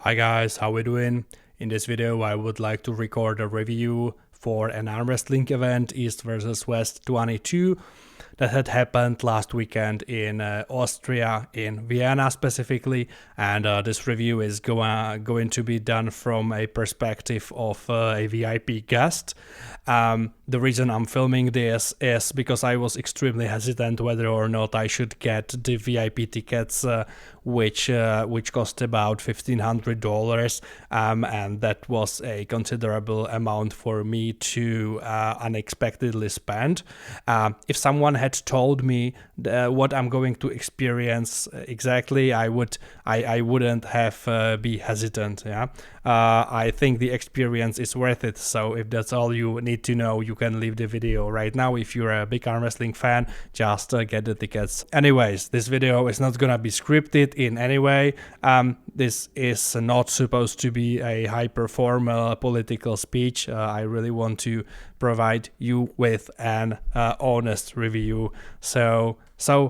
Hi guys, how we doing? In this video I would like to record a review for an arm wrestling event, East vs West 22, that had happened last weekend in Austria, in Vienna specifically, and this review is going to be done from a perspective of a VIP guest. The reason I'm filming this is because I was extremely hesitant whether or not I should get the VIP tickets, which cost about $1,500, and that was a considerable amount for me to unexpectedly spend. If someone had told me what I'm going to experience exactly, I wouldn't have be hesitant. Yeah, I think the experience is worth it. So if that's all you need to know, you can leave the video right now. If you're a big arm wrestling fan, just get the tickets. Anyways, this video is not gonna be scripted in any way. This is not supposed to be a hyper formal political speech. I really want to provide you with an honest review. So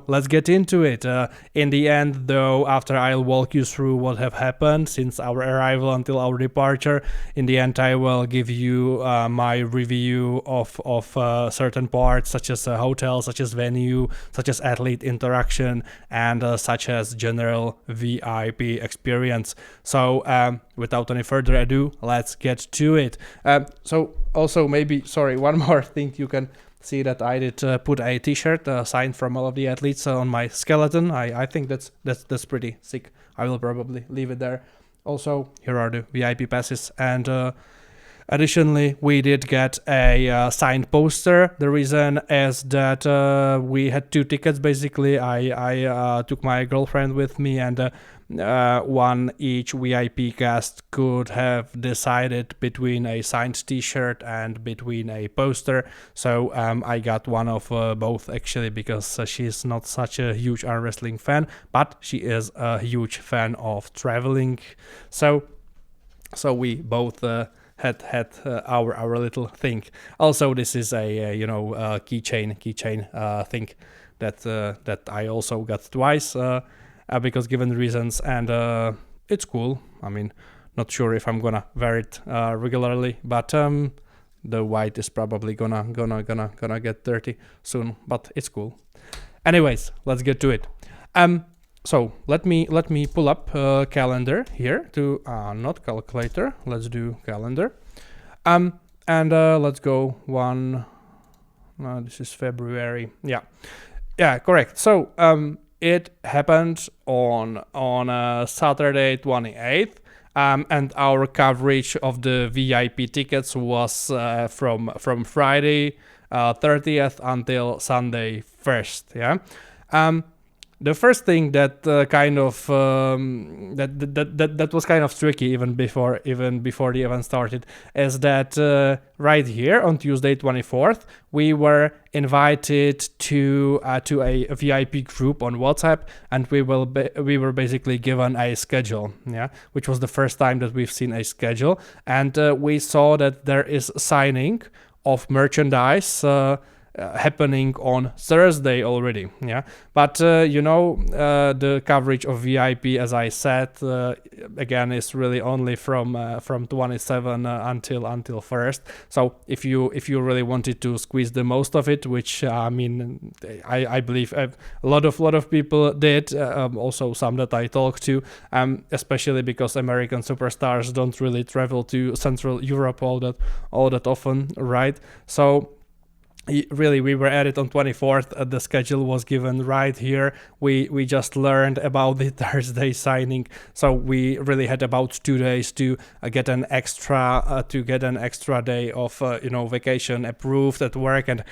let's get into it. In the end, though, after I'll walk you through what have happened since our arrival until our departure, in the end I will give you my review of certain parts, such as hotel, such as venue, such as athlete interaction, and such as general VIP experience. So without any further ado, let's get to it. So also maybe, sorry, one more thing. You can see that I did put a t-shirt signed from all of the athletes on my skeleton. I think that's pretty sick. I will probably leave it there. Also, here are the VIP passes, and additionally, we did get a signed poster. The reason is that we had two tickets basically. I took my girlfriend with me, and one each VIP guest could have decided between a signed t-shirt and between a poster. So I got one of both actually, because she's not such a huge arm wrestling fan, but she is a huge fan of traveling. So we both had our little thing. Also, this is a keychain thing that I also got twice. Because given the reasons, and it's cool. I mean, not sure if I'm gonna wear it regularly, but the white is probably gonna get dirty soon, but it's cool. Anyways, let's get to it. So let me pull up calendar here to not calculator. Let's do calendar. And let's go one. This is February. Yeah, correct. So it happened on Saturday 28th, and our coverage of the VIP tickets was from Friday 30th until Sunday 1st. Yeah. The first thing that kind of that was kind of tricky even before the event started is that right here on Tuesday 24th we were invited to a VIP group on WhatsApp, and we were basically given a schedule, yeah, which was the first time that we've seen a schedule, and we saw that there is signing of merchandise happening on Thursday already, yeah. But the coverage of VIP, as I said, again, is really only from 27 until 1st. So if you really wanted to squeeze the most of it, which I mean, I believe a lot of people did, also some that I talked to, especially because American superstars don't really travel to Central Europe all that often, right? So really, we were at it on 24th. The schedule was given right here. We just learned about the Thursday signing, so we really had about 2 days to get an extra day of vacation approved at work, and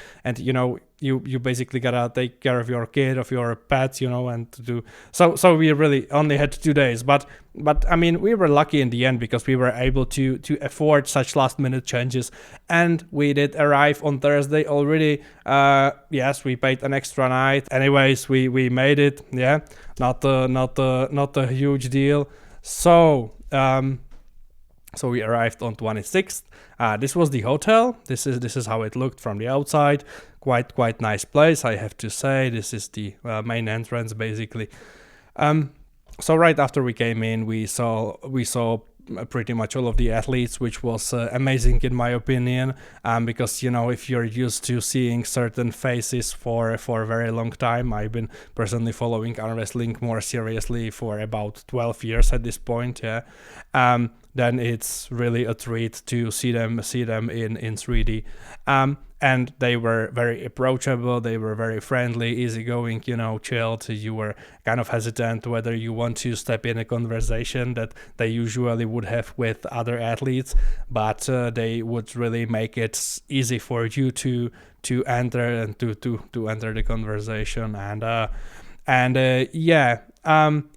you basically gotta take care of your kid, of your pets, and to do so we really only had 2 days, but I mean, we were lucky in the end because we were able to afford such last minute changes, and we did arrive on Thursday already. Yes, we paid an extra night. Anyways, we made it. Yeah, not a huge deal. So we arrived on 26th. This was the hotel. This is how it looked from the outside. Quite nice place, I have to say. This is the main entrance basically. So right after we came in, we saw pretty much all of the athletes, which was amazing in my opinion, because if you're used to seeing certain faces for a very long time, I've been personally following arm wrestling more seriously for about 12 years at this point, then it's really a treat to see them in 3D. And they were very approachable, they were very friendly, easygoing, chilled. You were kind of hesitant whether you want to step in a conversation that they usually would have with other athletes, but they would really make it easy for you to enter and to enter the conversation.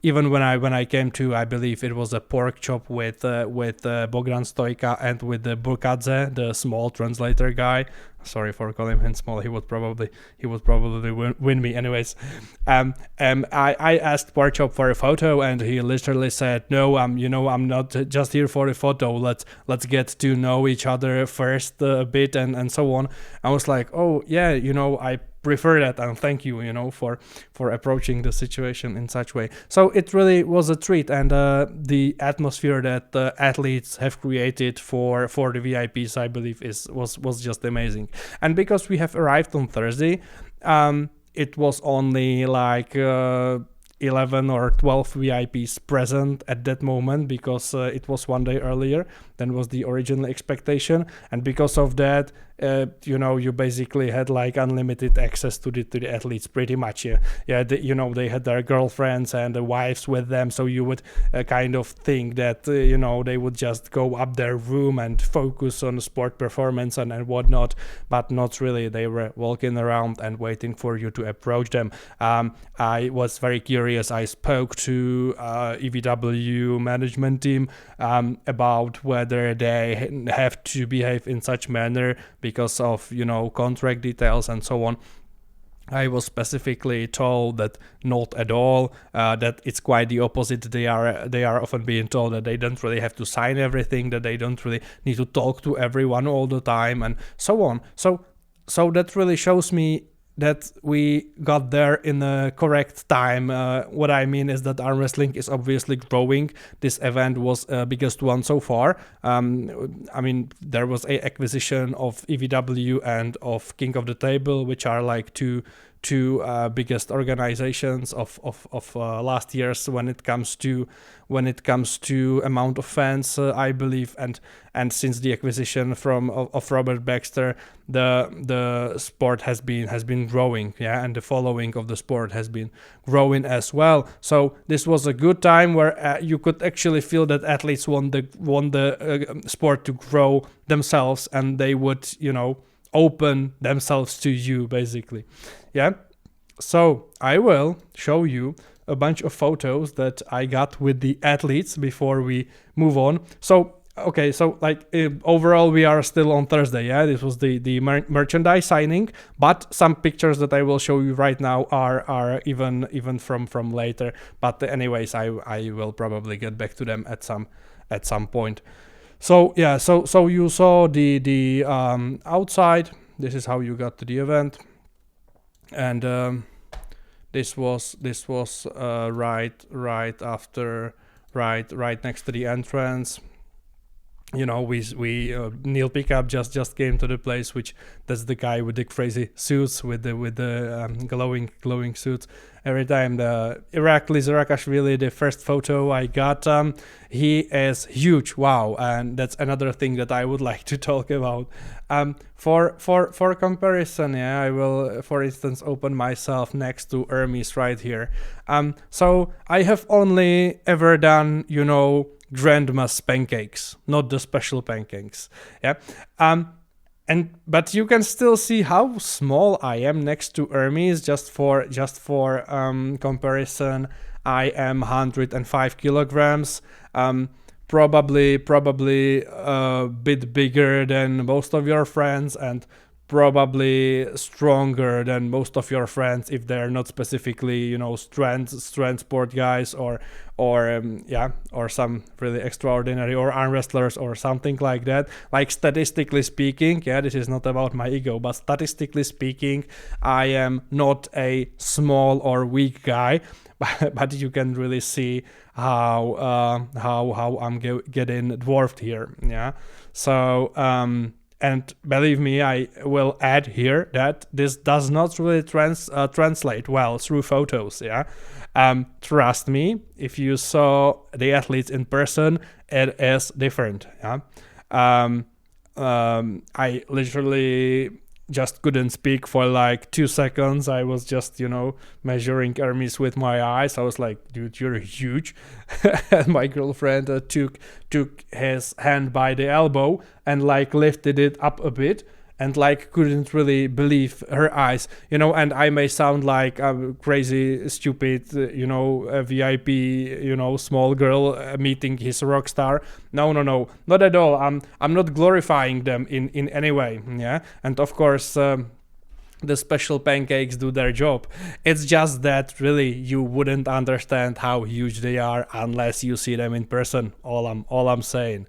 Even when I came to, I believe it was a pork chop with Bogdan Stojka and with the Burkadze, the small translator guy. Sorry for calling him small. He would probably win me anyways. I asked pork chop for a photo, and he literally said, "No, I'm not just here for a photo. Let's get to know each other first a bit and so on." I was like, "Oh yeah, I prefer that, and thank you, for approaching the situation in such way." So it really was a treat, and the atmosphere that the athletes have created for the VIPs, I believe, was just amazing. And because we have arrived on Thursday, it was only like 11 or 12 VIPs present at that moment, because it was one day earlier than was the original expectation, and because of that, you basically had like unlimited access to the athletes pretty much. They had their girlfriends and the wives with them, so you would kind of think that they would just go up their room and focus on sport performance and whatnot, but not really. They were walking around and waiting for you to approach them. I was very curious. I spoke to EVW management team about whether they have to behave in such manner because of contract details and so on. I was specifically told that not at all, that it's quite the opposite. They are often being told that they don't really have to sign everything, that they don't really need to talk to everyone all the time, and so on. So that really shows me that we got there in the correct time. What I mean is that arm wrestling is obviously growing. This event was biggest one so far. There was a acquisition of EVW and of King of the Table, which are like two biggest organizations of last year's when it comes to amount of fans, I believe, and since the acquisition of Robert Baxter, the sport has been growing, and the following of the sport has been growing as well. So this was a good time where you could actually feel that athletes want the sport to grow themselves, and they would open themselves to you basically. So I will show you a bunch of photos that I got with the athletes before we move on. So overall we are still on Thursday. This was the merchandise signing, but some pictures that I will show you right now are even from later. But anyways, I will probably get back to them at some point. So you saw the outside. This is how you got to the event, and this was right after, right next to the entrance. We Neil Pickup just came to the place, that's the guy with the crazy suits, with the glowing suits. Every time the Irakli Zarakashvili, the first photo I got, he is huge. Wow, and that's another thing that I would like to talk about. For comparison, I will, for instance, open myself next to Hermes right here. So I have only ever done, grandma's pancakes, not the special pancakes. But you can still see how small I am next to Hermes. Just for comparison, I am 105 kilograms. Probably a bit bigger than most of your friends, and probably stronger than most of your friends if they're not specifically strength sport guys or some really extraordinary or arm wrestlers or something like that. Like statistically speaking, this is not about my ego, but statistically speaking, I am not a small or weak guy, but you can really see how I'm getting dwarfed here. Yeah. So and believe me, I will add here that this does not really translate well through photos. Yeah. Trust me, if you saw the athletes in person, it is different. Yeah. I literally just couldn't speak for like 2 seconds. I was just, measuring Hermes with my eyes. I was like, dude, you're huge. And my girlfriend took his hand by the elbow and like lifted it up a bit and like couldn't really believe her eyes, and I may sound like a crazy, stupid, a VIP, small girl meeting his rock star. No, not at all. I'm not glorifying them in any way. Yeah. And of course, the special pancakes do their job. It's just that really you wouldn't understand how huge they are unless you see them in person. All I'm saying.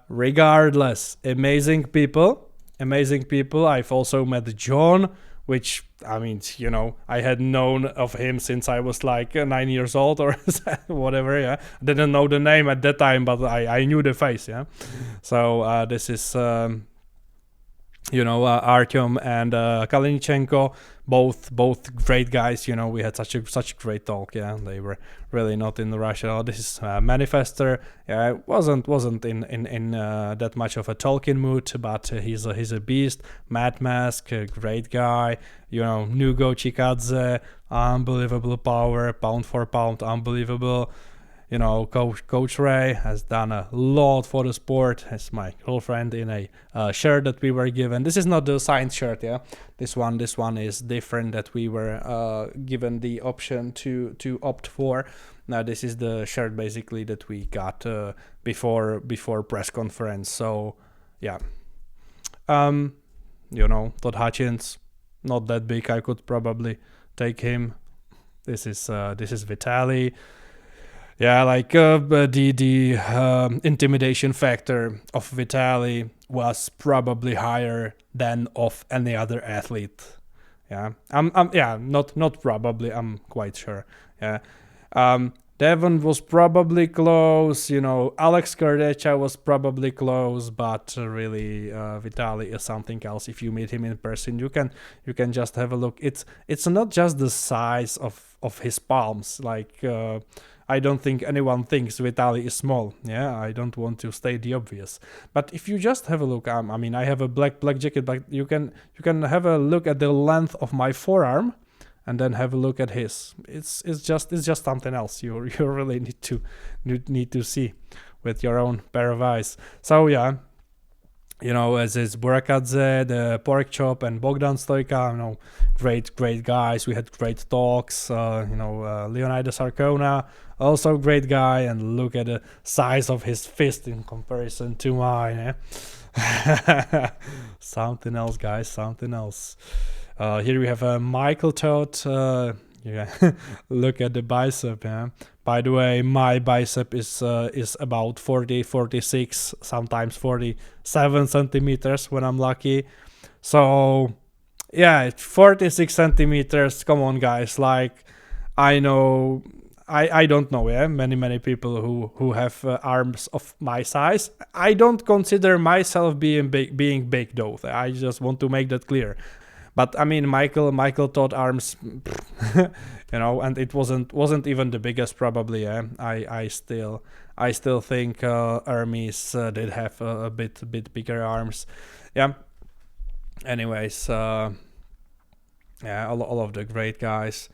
Regardless, amazing people. I've also met John, which, I mean, I had known of him since I was like 9 years old or whatever. Yeah, I didn't know the name at that time, but I knew the face. Yeah, so this is Artyom and Kalinichenko, both great guys. We had such a great talk. Yeah, they were really not in Russia. This is Manifester. Yeah, wasn't in that much of a talking mood, but he's a beast. Mad Mask, a great guy. Nugo Chikadze, unbelievable power, pound for pound, unbelievable. Coach Ray has done a lot for the sport. As my girlfriend in a shirt that we were given. This is not the signed shirt, yeah. This one is different, that we were given the option to opt for. Now this is the shirt basically that we got before press conference. So yeah, Todd Hutchins, not that big. I could probably take him. This is Vitaly. Yeah, like the intimidation factor of Vitaly was probably higher than of any other athlete. Yeah, not probably. I'm quite sure. Yeah, Devon was probably close. Alex Kardecha was probably close, but really, Vitaly is something else. If you meet him in person, you can just have a look. It's not just the size of his palms, like. I don't think anyone thinks Vitaly is small. Yeah, I don't want to state the obvious. But if you just have a look, I have a black jacket, but you can have a look at the length of my forearm, and then have a look at his. It's just something else. You really need to see with your own pair of eyes. So yeah. As is Burakadze, the Pork Chop, and Bogdan Stoika, great guys. We had great talks. Leonidas Arcona, also great guy, and look at the size of his fist in comparison to mine. Something else, guys, something else. Here we have Michael Todd. Look at the bicep. Yeah. By the way, my bicep is about 46, sometimes 47 centimeters when I'm lucky. So yeah, 46 centimeters. Come on, guys. Like, I know, I don't know. Yeah, many people who have arms of my size. I don't consider myself being big though. I just want to make that clear. But I mean, Michael Todd arms, and it wasn't even the biggest probably. Yeah, I still think Hermes did have a bit bigger arms. Yeah. Anyways, all of the great guys.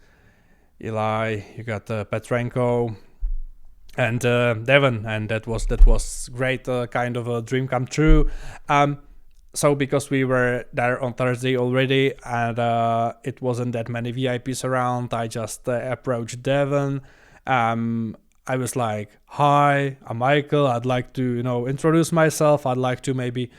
Eli, you got Petrenko, and Devon, and that was great. Kind of a dream come true. So because we were there on Thursday already and it wasn't that many VIPs around, I just approached Devon. I was like, "Hi, I'm Michael. I'd like to, introduce myself. I'd like to maybe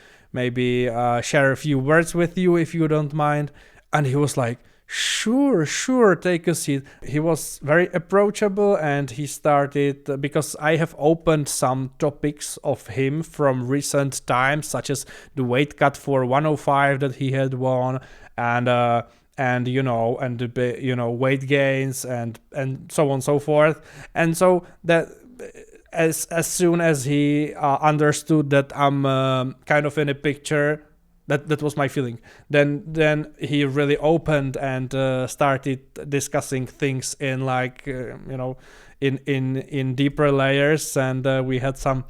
share a few words with you if you don't mind." And he was like, Sure, take a seat. He was very approachable, and he started, because I have opened some topics of him from recent times, such as the weight cut for 105 that he had won, and and weight gains and so on and so forth. And so that as soon as he understood that I'm kind of in a picture, that was my feeling, then he really opened and started discussing things in like in deeper layers, and we had some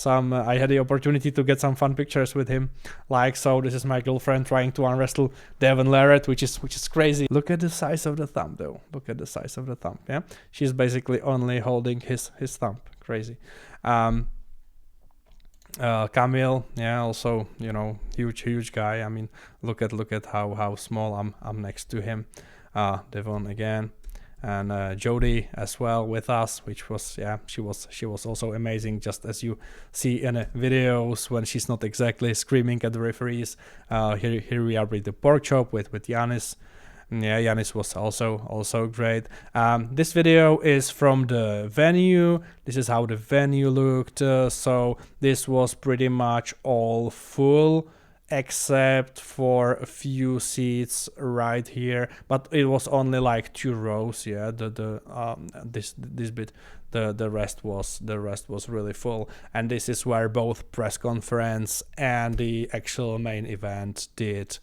I had the opportunity to get some fun pictures with him. Like, so this is my girlfriend trying to unwrestle Devon Larratt, which is crazy. Look at the size of the thumb, though. Look at the size of the thumb. Yeah, she's basically only holding his thumb. Crazy. Camille, yeah, also huge guy. I mean, look at how small I'm next to him. Devon again. And Jodie as well with us, which was, she was also amazing, just as you see in the videos when she's not exactly screaming at the referees. Here we are with the pork chop with Yanis. Yeah, Yanis was also great. This video is from the venue. This is how the venue looked. So this was pretty much all full, except for a few seats right here, but it was only like 2 rows. Yeah, this bit, the rest was really full, and this is where both press conference and the actual main event did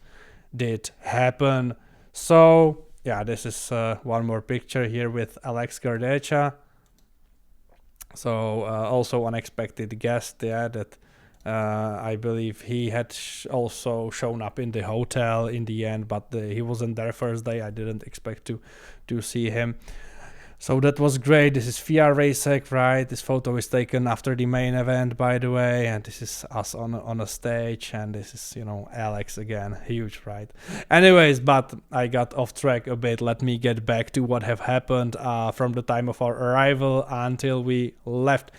happen. So yeah, this is one more picture here with Alex Gardecha. So also unexpected guest, yeah, that I believe he had also shown up in the hotel in the end, but he wasn't there first day. I didn't expect to see him. So that was great. This is Fia Racek, right? This photo is taken after the main event, by the way, and this is us on a stage, and this is, Alex again, huge, right? Anyways, but I got off track a bit. Let me get back to what have happened from the time of our arrival until we left.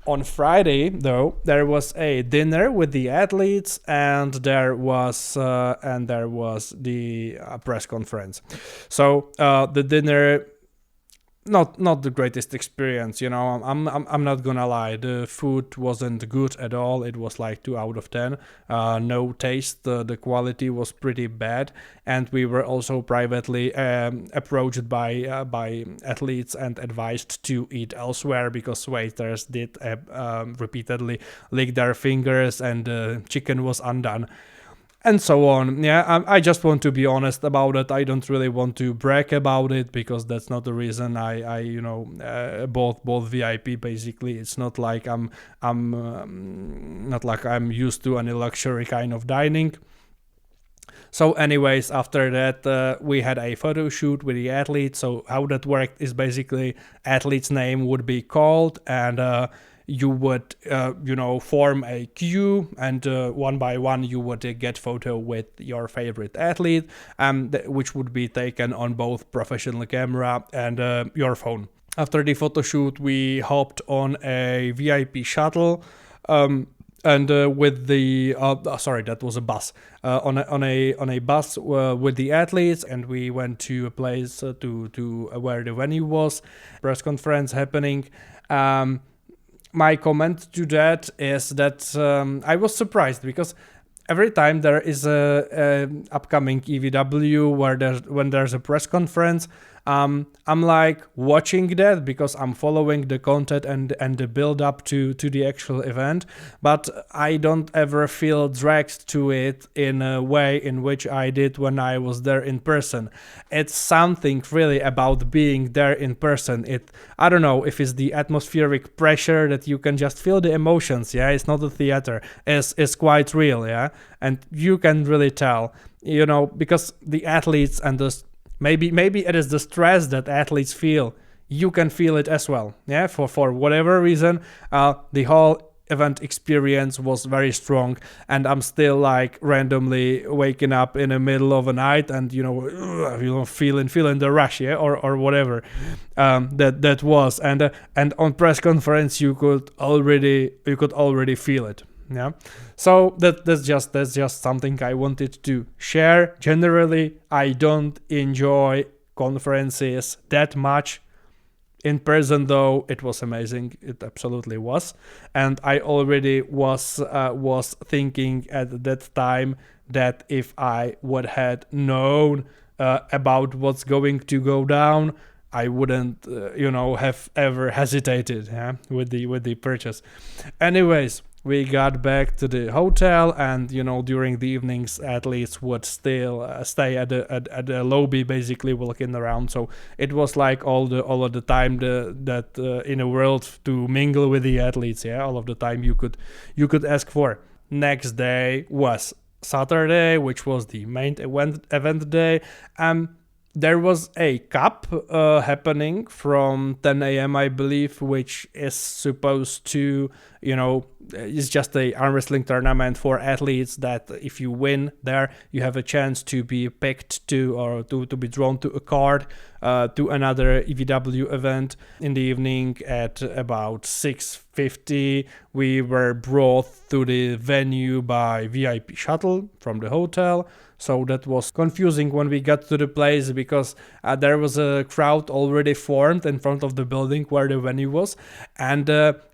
On Friday, though, there was a dinner with the athletes, and there was the press conference. So the dinner, not the greatest experience, I'm not gonna lie. The food wasn't good at all. It was like 2 out of 10. No taste. The quality was pretty bad, and we were also privately approached by athletes and advised to eat elsewhere because waiters did repeatedly lick their fingers, and the chicken was undone. And so on. Yeah, I just want to be honest about it. I don't really want to brag about it because that's not the reason I bought VIP. Basically, it's not like I'm not like I'm used to any luxury kind of dining. So anyways, after that, we had a photo shoot with the athletes. So how that worked is basically athlete's name would be called, and you would, form a queue, and one by one you would get photo with your favorite athlete, which would be taken on both professional camera and your phone. After the photo shoot, we hopped on a VIP shuttle, and with the that was a bus, on a bus with the athletes, and we went to a place to where the venue was, press conference happening. My comment to that is that I was surprised because every time there is a upcoming EVW when there's a press conference, I'm like watching that because I'm following the content and the build up to the actual event, but I don't ever feel dragged to it in a way in which I did when I was there in person. It's something really about being there in person. I don't know if it's the atmospheric pressure that you can just feel the emotions. Yeah, it's not a theater. It's quite real. Yeah, and you can really tell. Because the athletes and the maybe it is the stress that athletes feel. You can feel it as well. Yeah, for whatever reason, the whole event experience was very strong, and I'm still like randomly waking up in the middle of the night and feeling the rush, yeah, or whatever that was, and on press conference you could already feel it. Yeah, so that's just something I wanted to share. Generally, I don't enjoy conferences that much. In person, though, it was amazing. It absolutely was, and I already was thinking at that time that if I would had known about what's going to go down, I wouldn't, have ever hesitated with the purchase. Anyways, we got back to the hotel, and during the evenings, athletes would still stay at the lobby, basically walking around. So it was like all of the time that in the world to mingle with the athletes. All of the time you could ask for. Next day was Saturday, which was the main event day. There was a cup happening from 10 a.m., I believe, which is supposed to, it's just a arm wrestling tournament for athletes that if you win there, you have a chance to be picked to be drawn to a card to another EVW event. In the evening at about 6:50, we were brought to the venue by VIP shuttle from the hotel. So that was confusing when we got to the place, because there was a crowd already formed in front of the building where the venue was, and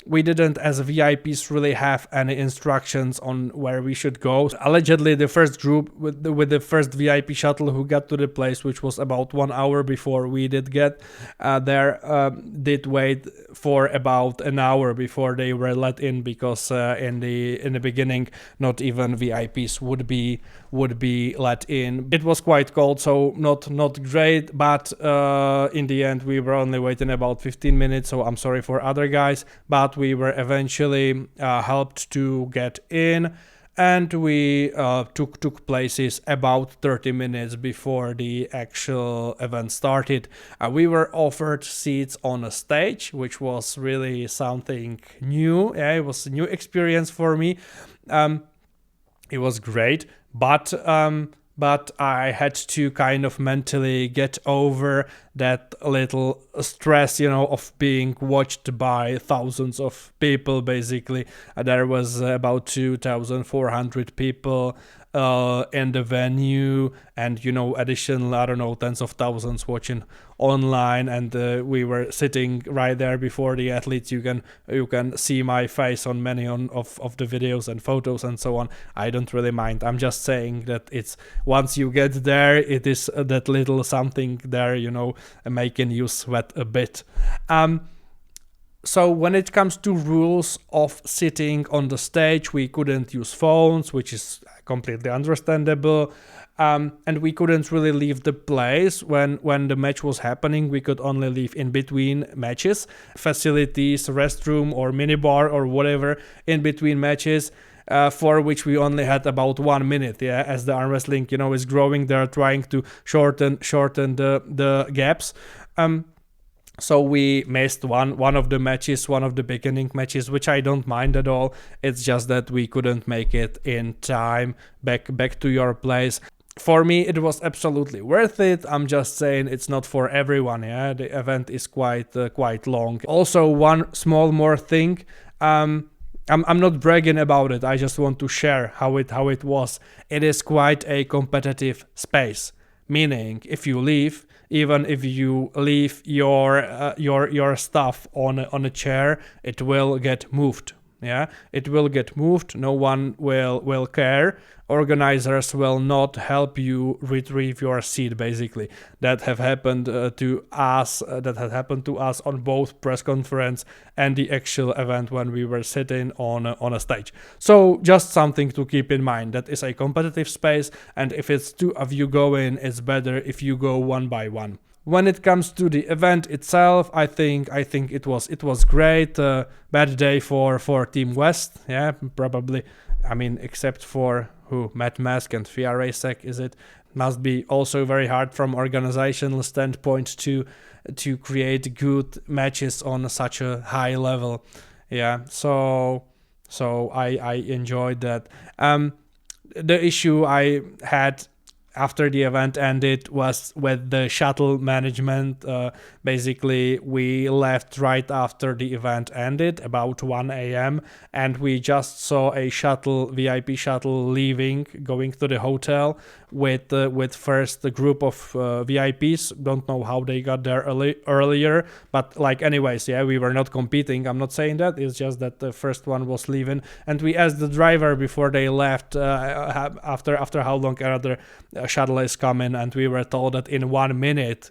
we didn't, as VIPs, really have any instructions on where we should go. Allegedly, the first group with the first VIP shuttle who got to the place, which was about 1 hour before we did get there, did wait for about an hour before they were let in, because in the beginning, not even VIPs would be let in. It was quite cold, so not great, but in the end we were only waiting about 15 minutes, so I'm sorry for other guys, but we were eventually helped to get in, and we took places about 30 minutes before the actual event started. We were offered seats on a stage, which was really something new. It was a new experience for me. It was great, but I had to kind of mentally get over that little stress, of being watched by thousands of people, basically. There was about 2,400 people in the venue, and additional, I don't know, tens of thousands watching online, and we were sitting right there before the athletes. You can see my face on many of the videos and photos and so on. I don't really mind. I'm just saying that it's once you get there, it is that little something there, making you sweat a bit. So when it comes to rules of sitting on the stage, we couldn't use phones, which is completely understandable. And we couldn't really leave the place when the match was happening. We could only leave in between matches, facilities, restroom or minibar or whatever in between matches, for which we only had about 1 minute. As the arm wrestling, is growing, they're trying to shorten the gaps. So we missed one of the matches, one of the beginning matches, which I don't mind at all. It's just that we couldn't make it in time back to your place. For me, it was absolutely worth it. I'm just saying it's not for everyone. The event is quite long. Also, one small more thing. I'm not bragging about it. I just want to share how it was. It is quite a competitive space. Meaning, if you leave, even if you leave your stuff on a chair, it will get moved. It will get moved. No one will care. Organizers will not help you retrieve your seat, basically. That have happened to us. That had happened to us on both press conference and the actual event when we were sitting on a stage. So just something to keep in mind. That is a competitive space, and if it's two of you going, it's better if you go one by one. When it comes to the event itself, I think it was great. Bad day for Team West, probably. I mean, except for Matt Mask and Fiarasek, is it? Must be also very hard from organizational standpoint to create good matches on such a high level. So I enjoyed that. The issue I had after the event ended was with the shuttle management. Basically, we left right after the event ended, about 1 a.m., and we just saw a VIP shuttle leaving, going to the hotel with first the group of VIPs. Don't know how they got there earlier, but anyways, we were not competing. I'm not saying that. It's just that the first one was leaving, and we asked the driver before they left, after how long, another a shuttle is coming, and we were told that in 1 minute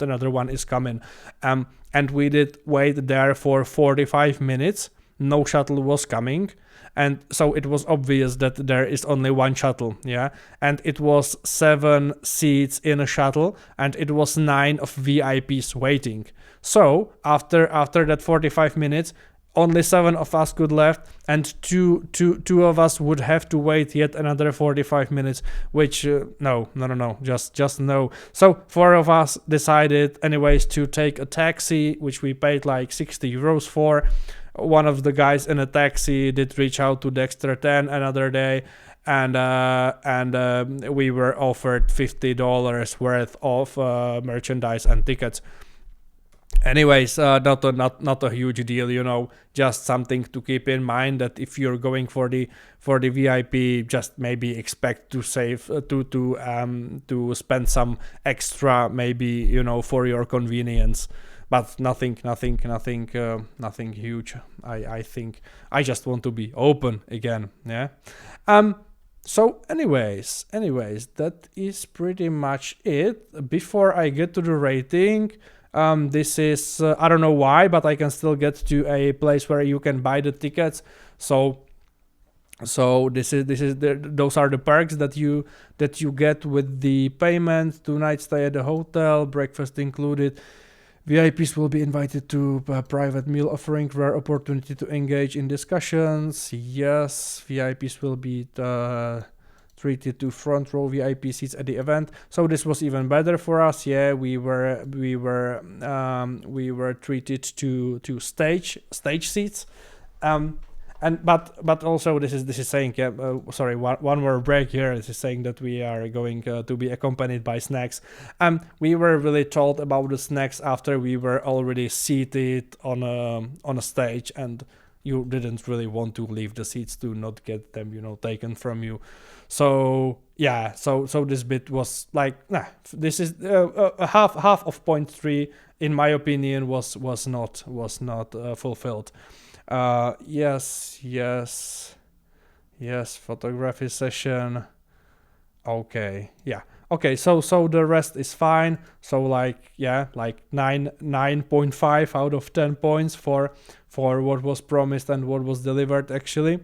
another one is coming, and we did wait there for 45 minutes. No shuttle was coming, and so it was obvious that there is only one shuttle, yeah, and it was 7 seats in a shuttle, and it was 9 of VIPs waiting. So after that 45 minutes, only 7 of us could left, and two of us would have to wait yet another 45 minutes, which no, just no. So 4 of us decided anyways to take a taxi, which we paid like 60 euros for. One of the guys in a taxi did reach out to the extra 10 another day, and we were offered $50 worth of merchandise and tickets. Anyways, not a huge deal, you know, just something to keep in mind, that if you're going for the VIP, just maybe expect to save to spend some extra, maybe, you know, for your convenience, but nothing huge. I think I just want to be open again, yeah. So anyways, that is pretty much it. Before I get to the rating, this is I don't know why, but I can still get to a place where you can buy the tickets. So those are the perks that you get with the payment. 2 night stay at the hotel, breakfast included. VIPs will be invited to a private meal offering, rare opportunity to engage in discussions. Yes, VIPs will be treated to front row VIP seats at the event. So this was even better for us. Yeah, we were treated to stage seats. But also this is saying, sorry, one more break here. This is saying that we are going to be accompanied by snacks. We were really told about the snacks after we were already seated on a stage, and you didn't really want to leave the seats to not get them, you know, taken from you. So yeah, so this bit was like, this is a half of 0.3 in my opinion was not fulfilled. Yes, photography session. Okay, yeah. Okay, so the rest is fine. So like 9.5 out of 10 points for what was promised and what was delivered actually.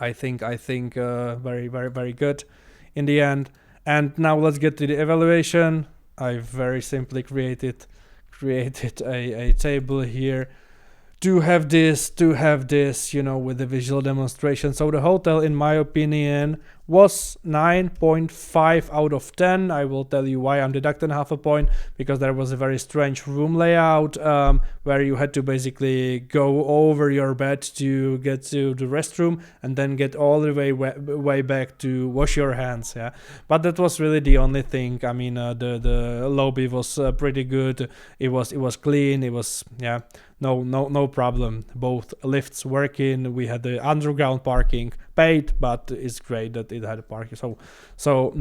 I think very, very, very good in the end. And now let's get to the evaluation. I very simply created a table here to have this, you know, with the visual demonstration. So the hotel, in my opinion, was 9.5 out of 10. I will tell you why I'm deducting half a point, because there was a very strange room layout where you had to basically go over your bed to get to the restroom and then get all the way back to wash your hands. Yeah, but that was really the only thing. I mean, the lobby was pretty good. It was clean. It was no problem. Both lifts working. We had the underground parking, paid, but it's great that it had parking. So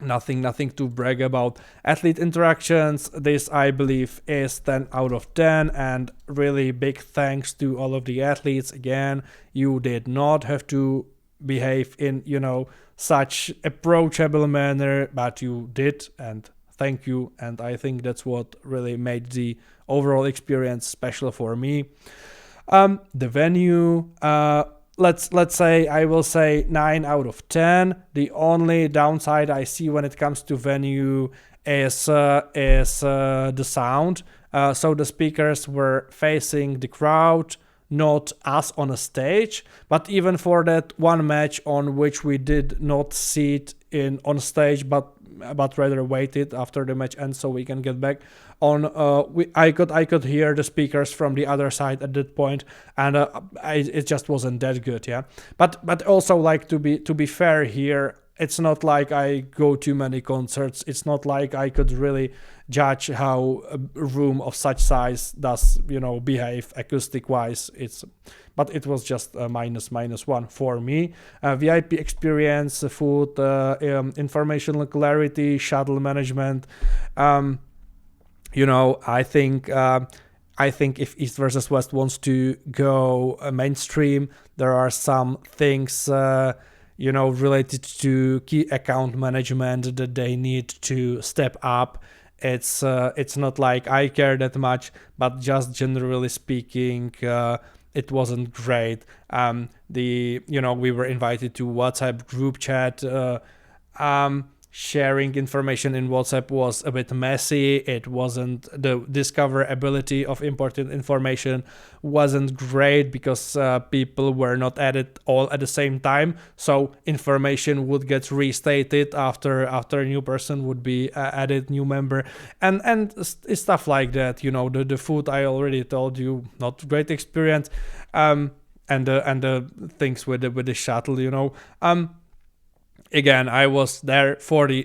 nothing to brag about. Athlete interactions, this I believe is 10 out of 10, and really big thanks to all of the athletes. Again, you did not have to behave in, you know, such approachable manner, but you did, and thank you. And I think that's what really made the overall experience special for me. The venue, let's say I will say 9 out of 10. The only downside I see when it comes to venue is the sound. So the speakers were facing the crowd, not us on a stage. But even for that one match on which we did not sit on stage, but rather waited after the match ends so we can get back on, I could hear the speakers from the other side at that point, and it just wasn't that good. Yeah, but also, like, to be fair here, it's not like I go to many concerts. It's not like I could really judge how a room of such size does, you know, behave acoustic wise. But it was just a -1 for me. VIP experience, food, informational clarity, shuttle management. You know, I think if East versus West wants to go mainstream, there are some things related to key account management that they need to step up. It's not like I care that much, but just generally speaking, it wasn't great. We were invited to WhatsApp group chat. Sharing information in WhatsApp was a bit messy. It wasn't, the discoverability of important information wasn't great because people were not added all at the same time. So information would get restated after a new person would be added, new member, and stuff like that. The food, I already told you, not great experience. And the things with the shuttle. Again, I was there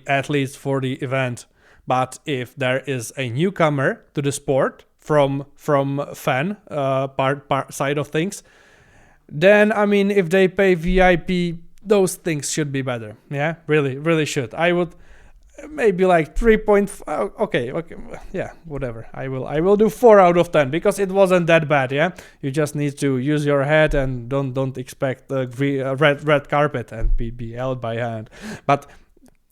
at least for the event, but if there is a newcomer to the sport from fan part side of things, then if they pay VIP, those things should be better. Yeah, really should. I would maybe like 3.5. Okay, yeah, whatever. I will do 4 out of 10 because it wasn't that bad. Yeah, you just need to use your head and don't expect the red carpet and be held by hand. But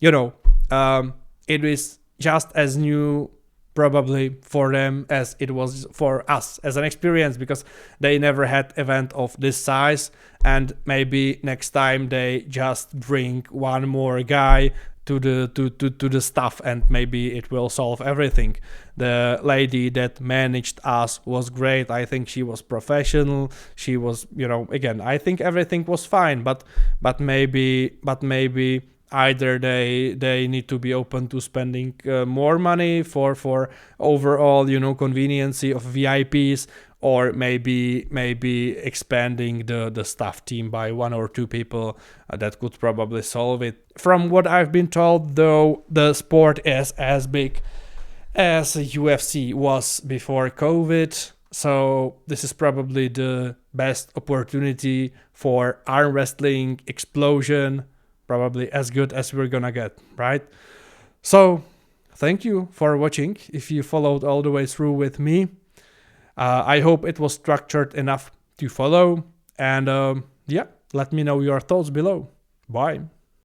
it is just as new probably for them as it was for us as an experience, because they never had event of this size, and maybe next time they just bring one more guy to the stuff, and maybe it will solve everything. The lady that managed us was great. I think she was professional. She was, again, I think everything was fine, but maybe either they need to be open to spending more money for overall, conveniency of VIPs, or maybe expanding the staff team by 1 or 2 people. That could probably solve it. From what I've been told, though, the sport is as big as UFC was before COVID, so this is probably the best opportunity for arm wrestling explosion, probably as good as we're gonna get, right? So thank you for watching if you followed all the way through with me. I hope it was structured enough to follow, and let me know your thoughts below. Bye.